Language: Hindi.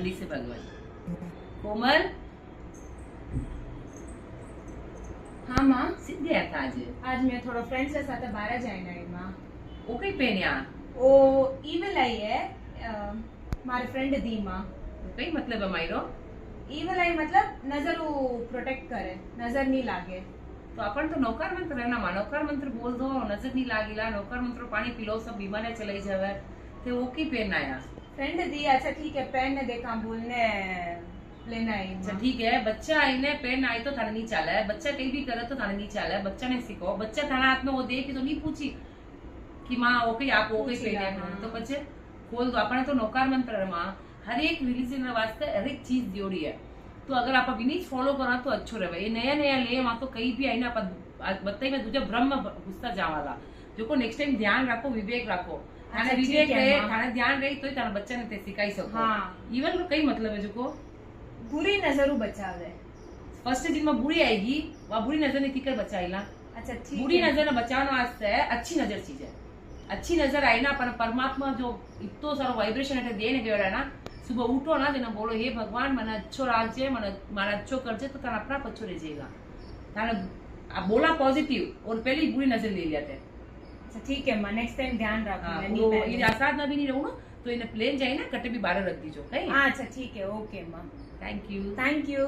जल्दी से भगवान कोमल हाँ माँ, सीधे गया था आज मैं थोड़ा फ्रेंड्स के साथ बाहर जाना है माँ। वो कई पेन्या ओ ईमेल आई है मारे फ्रेंड दी माँ। तो कई मतलब है मायरो ईमेल आई मतलब नजर प्रोटेक्ट करे, नजर नहीं लागे। तो अपन तो नौकर मंत्र है ना मां, नौकर मंत्र बोल दो, नजर नहीं लागेला, नौकर मंत्र पानी पिलो सब बीमारियां चली जावे। तो वो की पेन आया फ्रेंड दी, अच्छा ठीक है, पेन ने देखा बोलने लेना है। अच्छा ठीक है, बच्चा आईने पेन आई तो थाने नहीं चाला है, बच्चा कहीं भी करे तो थाने नहीं चाला है, बच्चा ने सीखो, बच्चा थाना हाथ में वो देख तो नहीं पूछी कि माँ ओके आप ओके पेन है तो बच्चे खोल दो। अपने तो नौकर मंत्र है माँ, हर एक रिलीजन वास्ते हर एक चीज जोड़ी है, तो अगर आप विनीत फॉलो करा तो अच्छो रहे। ये नया नया ले वहां तो कहीं भी आई ना बताई में तुझे ब्रह्म घुसता जावाला जो को नेक्स्ट टाइम ध्यान रखो, विवेक रखो। थाने विवेक रहे, थाने ध्यान रही तो तारा बच्चा ने ते सिखाई सको। हाँ। इवन तो कई मतलब है जो को बुरी नजरू बचावे। फर्स्ट जिनमें बुरी आएगी वह बुरी नजर ने किकर बचाईला। अच्छा ठीक बुरी है। नजर ने बचाने वास्ते अच्छी नजर चीज है। अच्छी नजर आई ना पर परमात्मा जो इतो सारो वाइब्रेशन है देने गयो है ना, सुबह उठो ना देना बोलो हे भगवान मन अच्छो राखजे, मन मारा अच्छो करजे तो तारा अपना अच्छो रह जाएगा। तारा आप बोला पॉजिटिव और पहले बुरी नजर ले लिया थे। अच्छा ठीक है माँ, नेक्स्ट टाइम ध्यान हाँ, रखूंगा। वो ये आसाद ना भी नहीं रहूँ ना तो इन्हें प्लेन जाए ना कटे भी बाहर रख दीजो। अच्छा ठीक है, ओके माँ, थैंक यू। Thank you.